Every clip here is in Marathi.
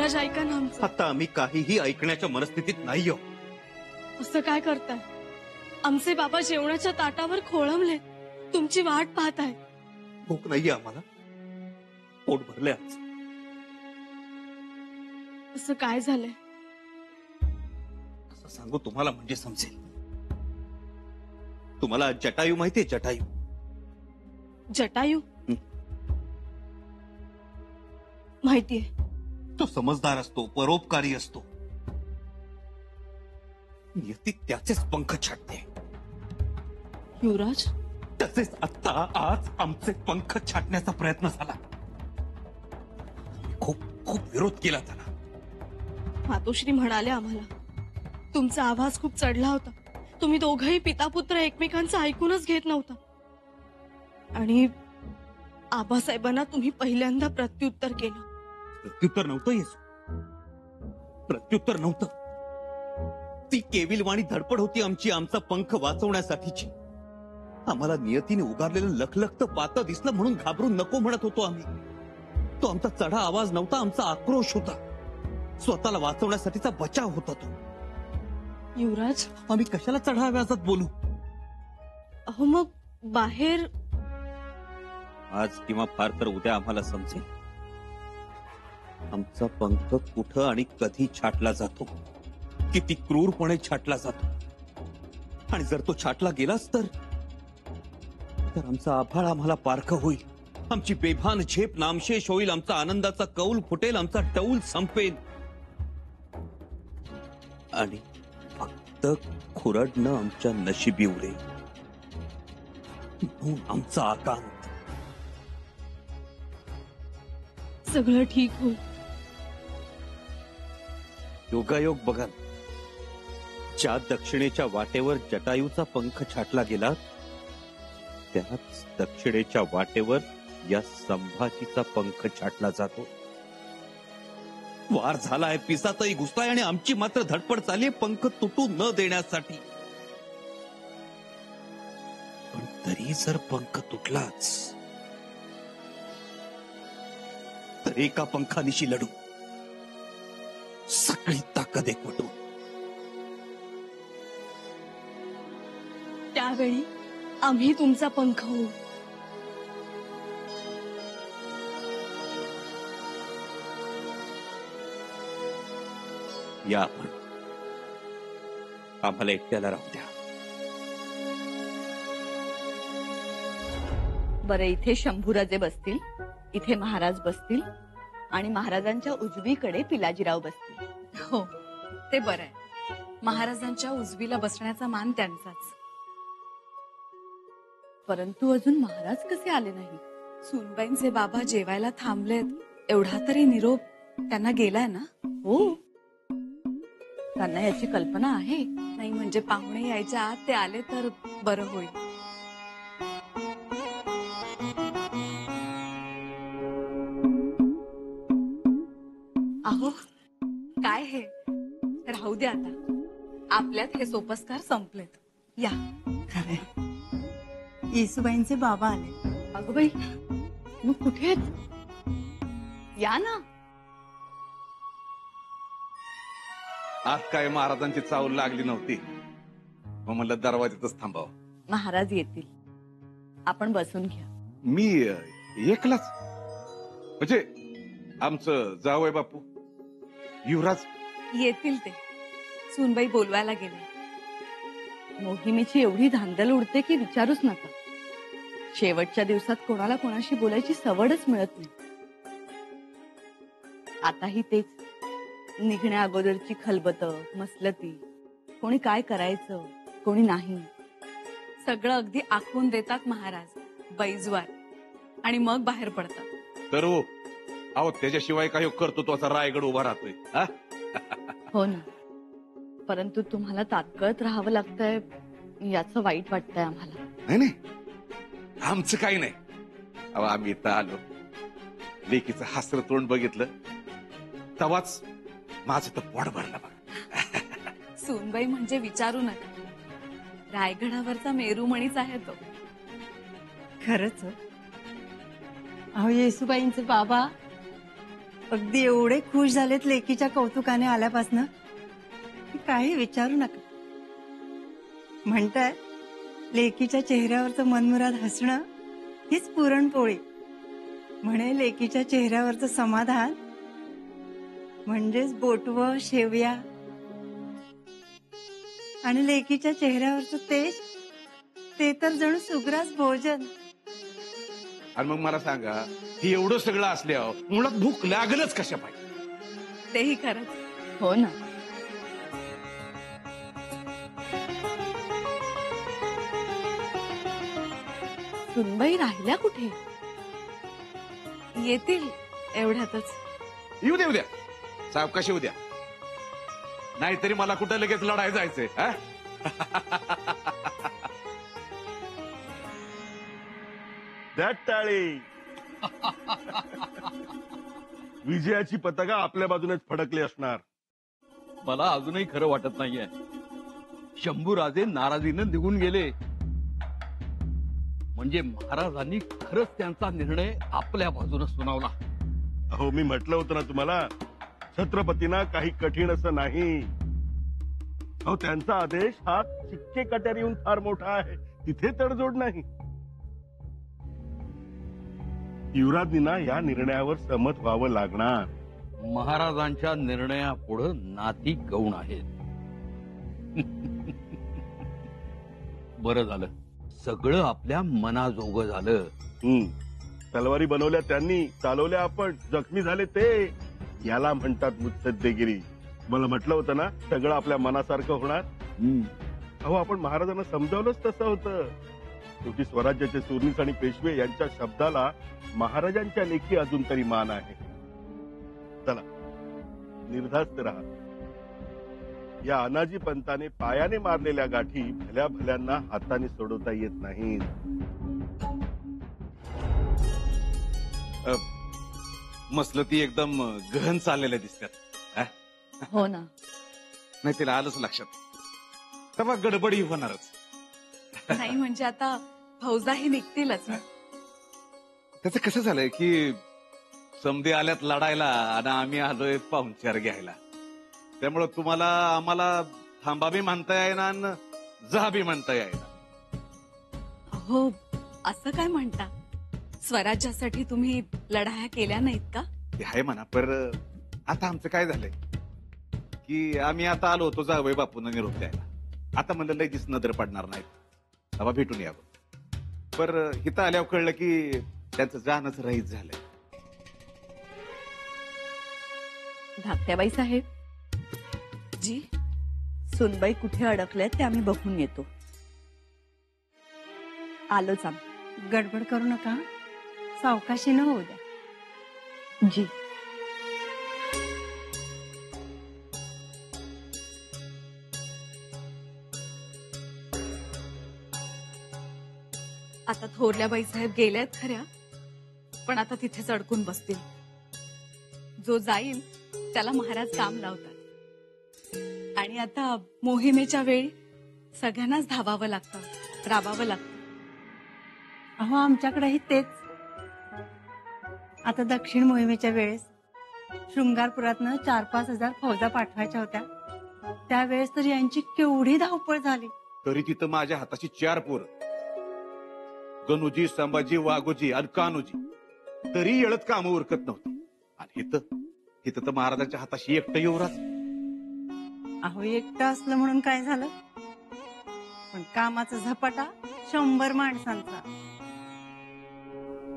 युवराज ऐका ना आमचं. आता आम्ही काहीही ऐकण्याच्या मनस्थितीत नाही आहोत. असं काय करताय? आमचे बाबा जेवणाच्या ताटावर खोळंबले, तुमची वाट पाहत आहे. भूक नाहीये आम्हाला, पोट भरले आज. असं काय झालंय? असं सांगू तुम्हाला म्हणजे समजेल. तुम्हाला जटायू माहितीये? जटायू जटायू माहितीये. तो समजदार असतो, परोपकारी असतो. नियती त्याचेच पंख छाटते. युवराज, तसेच आता आज आमचे पंख छाटण्याचा प्रयत्न झाला. खूप खूप विरोध केला त्याला. मातोश्री म्हणाले आम्हाला, तुमचा आवाज खूप चढला होता. तुम्ही दोघंही पिता पुत्र एकमेकांचं ऐकूनच घेत नव्हता. आणि आबासाहेबांना तुम्ही पहिल्यांदा प्रत्युत्तर केलं. प्रत्युत्तर नव्हतं येसू, प्रत्युत्तर नव्हतं. ती केविलवाणी धडपड होती आमची, आमचा पंख वाचवण्यासाठीची. आम्हाला नियतीने उगारलेलं लखलखतं पातं दिसलं म्हणून घाबरून नको म्हणत होतो आम्ही. तो आमचा चढा आवाज नव्हता, आमचा आक्रोश होता. स्वतःला वाचवण्यासाठीचा बचाव होता तो. युवराज, आम्ही कशाला चढा आवाजात बोलू? अहो मग बाहेर आज किंवा फार तर उद्या आम्हाला समजेल आमचा पंख कुठं आणि कधी छाटला जातो, किती क्रूरपणे छाटला जातो. आणि जर तो छाटला गेलाच तर आमचा आभाळ आम्हाला पारखं होईल. आमची बेभान झेप नामशेष होईल. आमचा आनंदाचा कौल फुटेल. आमचा टौल संपेल. आणि फक्त खुरडणं आमच्या नशिबी उरेल. म्हणून आमचा आकांत. सगळं ठीक होईल. योगायोग बघा, ज्या दक्षिणेच्या वाटेवर जटायूचा पंख छाटला गेला त्याच दक्षिणेच्या वाटेवर या संभाजीचा पंख छाटला जातो. वार झालाय, पिसातही घुसलाय आणि आमची मात्र धडपड चालली पंख तुटू न देण्यासाठी. पण तरी जर पंख तुटलाच तर एका पंखानिशी लढू, सगळी ताकद एकवटून. त्यावेळी आम्ही तुमचा पंख होऊ. या आपण, आम्हाला एकट्याला राहू द्या. बरं, इथे शंभूराजे बसतील, इथे महाराज बसतील आणि महाराजांच्या उजवीकडे पिलाजीराव बसतील. हो, ते बरं आहे. महाराजांच्या उजवीला बसण्याचा मान त्यांचाच. परंतु अजून महाराज कसे आले नाही? सुनबाईंचे बाबा जेवायला थांबलेत, एवढा तरी निरोप त्यांना गेलाय ना? हो, त्यांना याची कल्पना आहे. नाही म्हणजे पाहुणे यायच्या आत ते आले तर बरं होईल. अहो, काय हे, राहू द्या आता. आपल्यात हे सोपस्कार संपलेत. या. खरे येसूबाईंचे बाबा आले. अगं बाई, मग कुठे आहेत? या ना. आज काय महाराजांची चावल लागली नव्हती, मग म्हणलं दरवाजातच थांबावं. महाराज येतील, आपण बसून घ्या. मी एकलाच म्हणजे आमचं जावई बापू युवराज येतील ते. सुनबाई बोलवायला गेले. मोहिमेची एवढी धांदल उडते की विचारूच नका. शेवटच्या दिवसात कोणाला कोणाशी बोलायची सवडच मिळत नाही. आताही तेच निघण्या अगोदरची खलबत, मसलती, कोणी काय करायचं कोणी नाही, सगळं अगदी आखून देतात महाराज बैजवार आणि मग बाहेर पडतात. तर हो, अहो त्याच्याशिवाय काही करतो तो असा रायगड उभा राहतोय. हो ना, परंतु तुम्हाला तात्कळत राहावं लागतंय याचं वाईट वाटतंय आम्हाला. नाही नाही, आमचं काही नाही. अहो आम्ही इथं आलो, लेकीचं हासर तोंड बघितलं तवाच माझं तर पोट भरलं बघ. सुनबाई म्हणजे विचारू नका, रायगडावरचा मेरूमणीच आहे तो. खरंच. अहो येसूबाईंचे बाबा अगदी एवढे खुश झालेत लेकीच्या कौतुकाने आल्यापासनं की काही विचारू नका. म्हणताय लेकीच्या चेहऱ्यावरचं मनमुराद हसणं हीच पुरणपोळी. म्हणे लेकीच्या चेहऱ्यावरचं समाधान म्हणजेच बोटवं शेवया आणि लेकीच्या चेहऱ्यावरचं तेज ते तर जणू सुग्रास भोजन. आणि मग मला सांगा, ही एवढं सगळं असल्यावर मुळात भूक लागलच कशा पाहिजे? तेही खरंच. हो ना. सुनबाई राहिल्या कुठे? येतील एवढ्यातच. येऊ द्या सावकाशी उद्या, नाहीतरी मला कुठं लगेच लढाई जायचंय. हा? द्या टाळी. विजयाची पताका आपल्या बाजूनेच फडकली असणार. मला अजूनही खरं वाटत नाहीये. शंभूराजे नाराजीनं निघून गेले म्हणजे महाराजांनी खरंच त्यांचा निर्णय आपल्या बाजूने सुनावला. अहो, मी म्हटलं होतं ना तुम्हाला, छत्रपतींना काही कठीण असं नाही. अहो, त्यांचा आदेश हा चिक्के कट्यारीहून फार मोठा आहे, तिथे तडजोड नाही. युवराजांना या निर्णयावर सहमत व्हावं लागणार. महाराजांच्या निर्णयापुढे नाती गौण आहेत. बरं झालं, सगळं आपल्या मनाजोगं झालं. तलवारी बनवल्या त्यांनी, चालवल्या आपण, जखमी झाले ते. याला म्हणतात मुत्सद्देगिरी. मला म्हटलं होतं ना, सगळं आपल्या मनासारखं होणार. अहो, आपण महाराजांना समजावलंच तसं होतं. शेवटी स्वराज्याचे सुरनीस आणि पेशवे यांच्या शब्दाला महाराजांच्या लेखी अजून तरी मान आहे. चला, निर्धास्त राहा. या अनाजी पंताने पायाने मारलेल्या गाठी भल्या भल्यांना हाताने सोडवता येत नाही. मसलं ती एकदम गहन चाललेल्या दिसतात. हो ना. नाही, तिला आलंच लक्षात, तेव्हा गडबडी होणारच. नाही म्हणजे आता फौजाही निघतीलच ना. त्याचं कसं झालंय की समधी आल्यात लढायला आणि आम्ही आलोय पाहुणचार घ्यायला. त्यामुळं तुम्हाला आम्हाला थांबा बी म्हणता येईना आणि जा बी म्हणता येईना. हो, असं काय म्हणता? स्वराज्यासाठी तुम्ही लढाया केल्या नाहीत का? ते आहे म्हणा, पर आता आमचं काय झालंय की आम्ही आता आलो होतो जावई बापूंना निरोप द्यायला. आता म्हणलं लगेच नजर पडणार नाहीत, तेव्हा भेटून यावं. पर इथं आल्यावर कळलं की त्यांचं जानच रहित झालंय. धाकट्याबाई साहेब, जी, सुनबाई कुठे अडकल्यात ते आम्ही बघून येतो. आलोच आम्ही. गडबड करू नका, सावकाशीनं होऊ द्या. जी. आता थोरल्या बाईसाहेब गेल्यात खऱ्या, पण आता तिथेच अडकून बसतील. जो जाईल त्याला महाराज काम लावतात. आणि आता मोहिमेच्या वेळी सगळ्यांनाच धावावं लागतं, राबावं लागतं. अहो, आमच्याकडेही तेच. आता दक्षिण मोहिमेच्या वेळेस शृंगारपुरातनं 4-5 हजार फौजा पाठवायच्या होत्या. त्यावेळेस तर यांची केवढी धावपळ झाली. तरी तिथं माझ्या हाताची 4 पोरं, गणूजी, संभाजी, वाघोजी आणि कान्होजी, तरी येळत कामं उरकत नव्हती. आणि इथं तर महाराजांच्या हाताशी एकटं युवराज. अहो, एकटं असलं म्हणून काय झालं, पण कामाचा झपाटा 100 माणसांचा.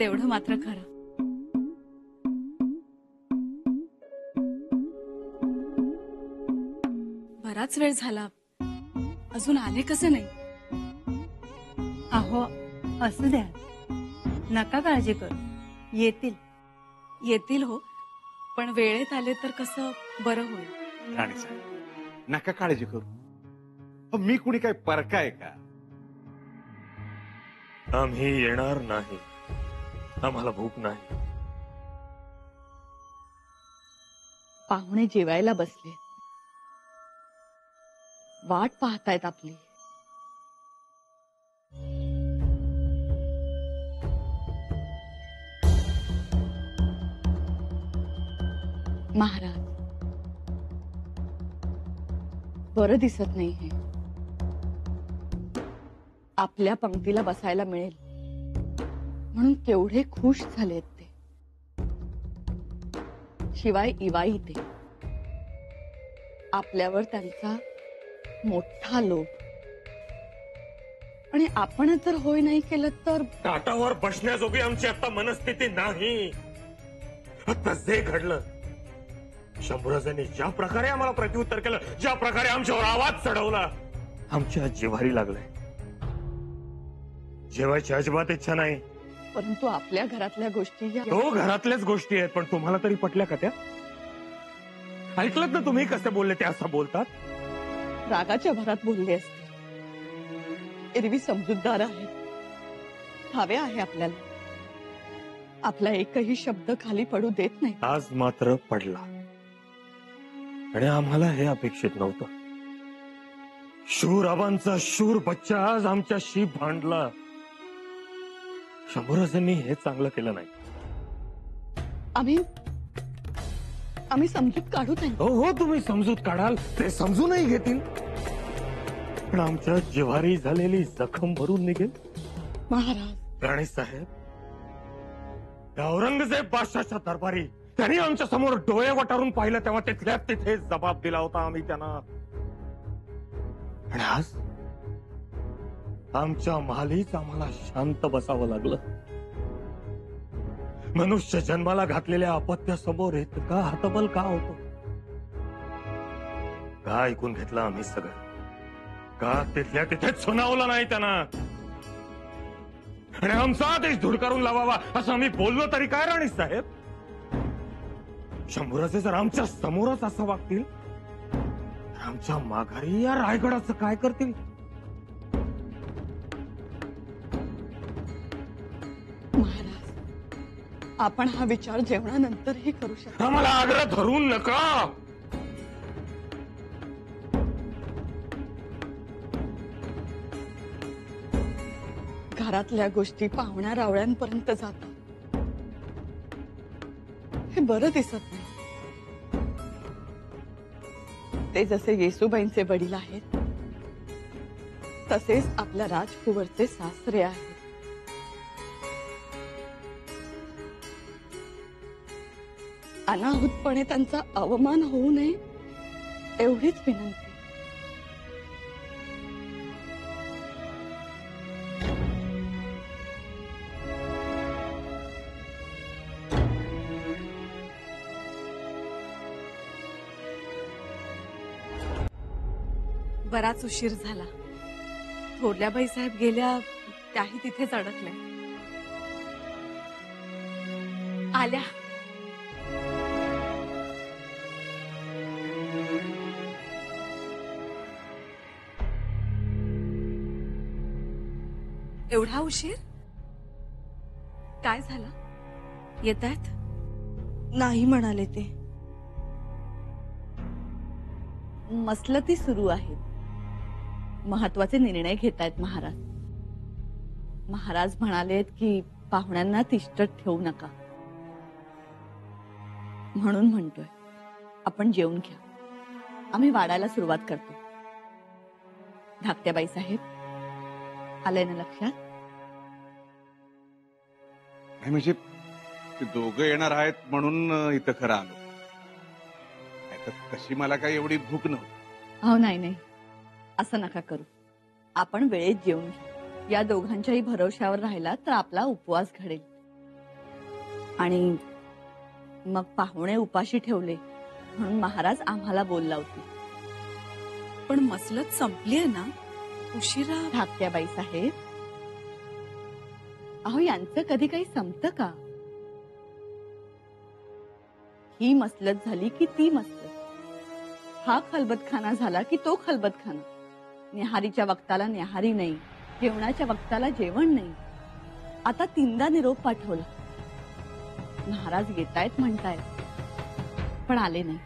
तेवढं मात्र खरं. बराच वेळ झाला, अजून आले कसं नाही? अहो, असू द्या, नका काळजी करू, येतील. येतील हो, पण वेळेत आले तर कसं बरं होईल. राणीसाहेब, नका काळजी करू. मी कुणी काय परकाय का? आम्ही येणार नाही, आम्हाला भूक नाही. पाहुणे जेवायला बसले, वाट पाहतायत आपली. महाराज, बरं दिसत नाही हे. आपल्या पंक्तीला बसायला मिळेल म्हणून केवढे खुश झालेत ते. शिवाय इवाई ते. आपल्यावर त्यांचा मोठा लोभ. आणि आपण जर होय नाही केलं तर ताटावर बसण्याजोगी आमची आता मनस्थिती नाही. आता जे घडलं, शंभूराजांनी ज्या प्रकारे आम्हाला प्रत्युत्तर केलं, ज्या प्रकारे आमच्यावर आवाज चढवला, आमच्या जिव्हारी लागलाय. जेवायची अजिबात इच्छा नाही. परंतु आपल्या घरातल्या गोष्टी तो घरातल्याच गोष्टी आहेत, पण तुम्हाला तरी पटल्या का त्या? ऐकलं ना तुम्ही कसे बोलले ते असं बोलतात? रागाच्या भरात बोलले असते. एरवी समजूतदार आहेत, हवे आहे आपल्याला. आपला एकही शब्द खाली पडू देत नाही. आज मात्र पडला, आणि आम्हाला हे अपेक्षित नव्हतं. शूराबांचा शूर बच्चा आज आमच्याशी भांडला. शंभूराजांनी हे चांगलं केलं नाही. आम्ही समजूत काढू नाही. हो, तुम्ही समजूत काढाल, ते समजूनही घेतील, पण आमच्या जिव्हारी झालेली जखम भरून निघेल. महाराज, राणी साहेब, त्या औरंगजेब बादशाहच्या दरबारी त्यांनी आमच्या समोर डोळे वटारून पाहिलं तेव्हा तिथल्या तिथे जबाब दिला होता आम्ही त्यांना. आणि आज आमच्या महालीच आम्हाला शांत बसावं लागलं. मनुष्य जन्माला घातलेल्या अपत्यासमोर इतका हतबल का होतो? का ऐकून घेतलं आम्ही सगळं? का तिथल्या तिथेच सुनावलं नाही त्यांना? आणि आमचा आदेश धुडकारून लावावा असं आम्ही बोललो तरी काय राणी साहेब? शंभूराजे जर आमच्या समोरच असं वागतील, तर आमच्या माघारी या रायगडाचं काय करतील? महाराज, आपण हा विचार जेवणानंतरही करू शकतो. आम्हाला आग्रह धरून नका. घरातल्या गोष्टी पाहुण्या रावळ्यांपर्यंत जातात. हे बरं दिसत नाही. ते जसे येसूबाईंचे वडील आहेत, तसेच आपल्या राजकुवरचे सासरे आहेत. अनाहूतपणे त्यांचा अवमान होऊ नये एवढीच विनंती. बराच उशीर झाला. थोरल्याबाई साहेब गेल्या, त्याही तिथेच अडकल्या. आल्या. एवढा उशीर? काय झालं? येत आहेत? नाही म्हणाले ते. मसलती सुरू आहेत. महत्वाचे निर्णय घेतायत महाराज. महाराज म्हणालेत की पाहुण्यांना तिष्ठत ठेवू नका. म्हणून म्हणतोय, आपण जेवून घ्या. आम्ही वाढायला सुरुवात करतो. धाकट्याबाई साहेब, आलंय ना लक्षात? नाही म्हणजे ते दोघं येणार आहेत म्हणून इथं खरं आलो. नाहीतर तशी मला काही एवढी भूक नव्हती. हो, नाही, असं नका करू. आपण वेळेत जेवून घेऊ. या दोघांच्याही भरोश्यावर राहिला तर आपला उपवास घडेल. आणि मग पाहुणे उपाशी ठेवले म्हणून महाराज आम्हाला बोल लावतील. पण मसलत संपलीये ना? उशिरा. धाकट्याबाई साहेब, अहो यांचं कधी काही संपतं का? ही मसलत झाली की ती मसलत. हा खलबतखाना झाला की तो खलबतखाना. न्याहारीच्या वक्ताला न्याहारी नाही, जेवणाच्या वक्ताला जेवण नाही. आता 3दा निरोप पाठवला. महाराज येतायत म्हणतायत, पण आले नाही.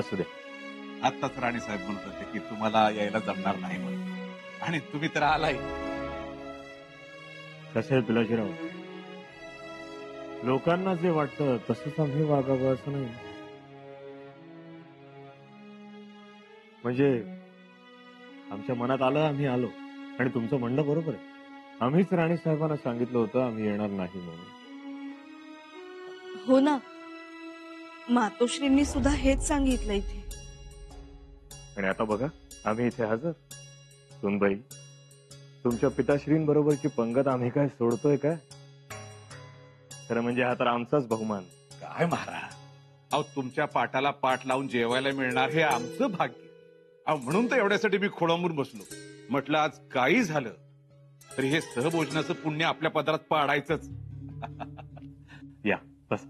असू दे. आत्ताच राणे साहेब म्हणत होते की तुम्हाला यायला जमणार नाही म्हणून, आणि तुम्ही तर आलाय. कसं आहे पिलाजीराव, लोकांना जे वाटतं तसंच आम्ही वागावं असं नाही. म्हणजे आमच्या मनात आलं आम्ही आलो, आणि तुमचं म्हणणं बरोबर आहे. आम्हीच राणे साहेबांना सांगितलं होतं आम्ही येणार नाही म्हणून. हो ना, मातोश्रींनी सुद्धा हेच सांगितलं इथे. आणि आता बघा आम्ही इथे हजर. सुनबाई, तुमच्या पिताश्रींबरोबरची पंगत आम्ही काय सोडतोय काय? खरं म्हणजे हा तर आमचाच बहुमान. काय महाराज, अहो तुमच्या पाठाला पाठ लावून जेवायला मिळणार हे आमचं भाग्य. अहो म्हणून तर एवढ्यासाठी मी खोळंबून बसलो. म्हटलं आज काही झालं तरी हे सहभोजनाचं पुण्य आपल्या पदरात पाडायचंच. या बस.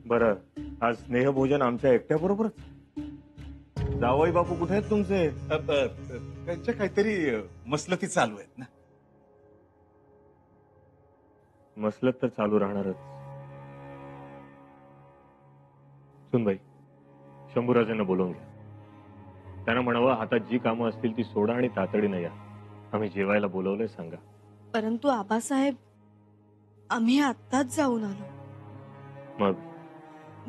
बरं, आज स्नेहभोजन आमच्या एकट्या बरोबरच? जावई बापू कुठे आहेत तुमचे? त्यांच्या काहीतरी मसलती चालू आहेत ना. मसलत तर चालू राहणारच. सुनबाई, शंभूराजांना बोलवून घ्या. त्यांना म्हणावं हातात जी कामं असतील ती सोडा आणि तातडीनं या. आम्ही जेवायला बोलवलंय सांगा. परंतु आबासाहेब, आम्ही आत्ताच जाऊन आलो. मग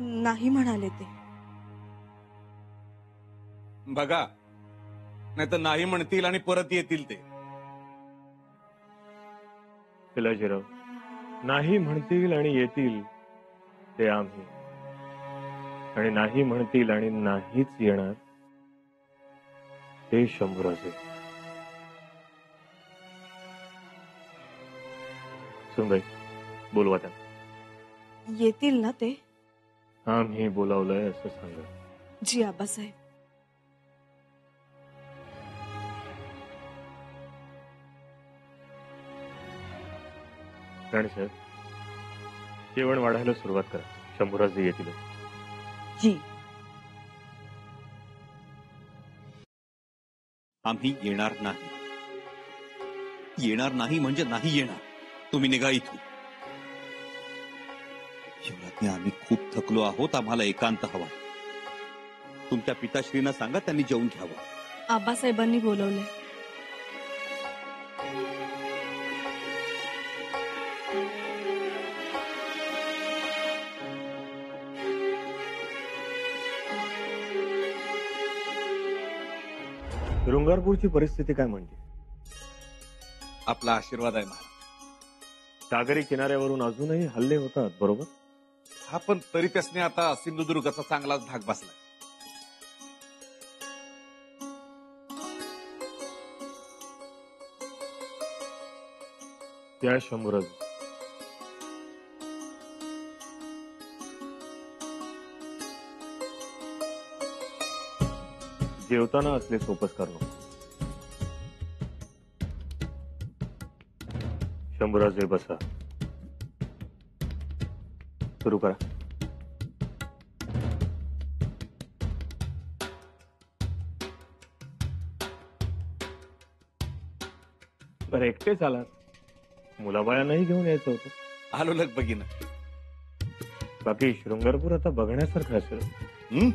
नाही म्हणाले ते. बघा, नाही तर नाही म्हणतील आणि परत येतील ते. पिलाजीराव, नाही म्हणतील आणि येतील ते आम्ही, आणि नाही म्हणतील आणि नाहीच येणार ते शंभूराजे. सुनबाई, बोलवा त्यांना. येतील ना ते? आम्ही बोलावलंय असं सांगा. जी आबासाहेब. राणे साहेब, जेवण वाढायला सुरुवात करा. शंभूराजे येतील. जी. आम्ही येणार नाही. येणार नाही म्हणजे नाही येणार. तुम्ही निघा इथून. शिवराज्ञी, आम्ही खूप थकलो आहोत. आम्हाला एकांत हवा. तुमच्या पिताश्रींना सांगा त्यांनी जेवून घ्यावं. आबासाहेबांनी बोलवलंय. शृंगारपूरची परिस्थिती काय म्हणते? आपला आशीर्वाद आहे महाराज. सागरी किनाऱ्यावरून अजूनही हल्ले होतात, बरोबर? हा, पण तरी त्यासने आता सिंधुदुर्गाचा चांगलाच धाक बसलाय. त्या शंभूराज, जेवताना असले सोपस करणं. शंभूराजे बसा. सुरू करा. बरं, एकटेच आलात? मुलाबाळांनाही घेऊन यायचं होतं. आलो लग बघीन. बाकी शृंगारपूर आता बघण्यासारखं असेल.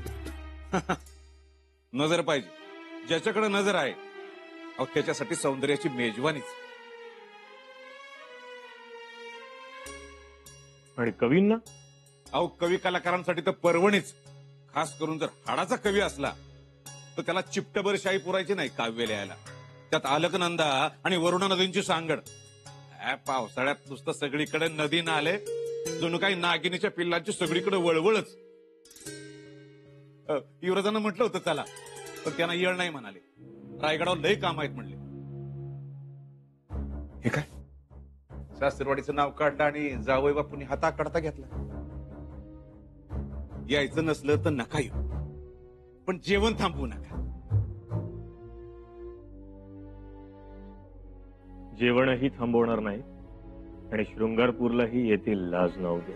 नजर पाहिजे. ज्याच्याकडे नजर आहे अहो त्याच्यासाठी सौंदर्याची मेजवानीच. आणि कवींना? अहो कवी कलाकारांसाठी तर पर्वणीच. खास करून जर हाडाचा कवी असला तर त्याला चिपटभर शाही पुरायची नाही काव्य लिहायला. त्यात अलकनंदा आणि वरुणा नदींची सांगड. पावसाळ्यात नुसतं सगळीकडे नदी नाले, जणू काही नागिनीच्या पिल्लांची सगळीकडे वळवळच. युवराजांना म्हटलं होतं चला, पण त्यांना येळ नाही म्हणाले. रायगडावर लय काम आहेत म्हणले. हे काय, सासरवाडीचं नाव काढलं आणि जावई बापूंनी हाता काढता घेतला. यायचं नसलं तर नका येऊ, पण जेवण थांबवू नका. जेवणही थांबवणार नाही आणि शृंगारपूरलाही येतील लाज नाव दे.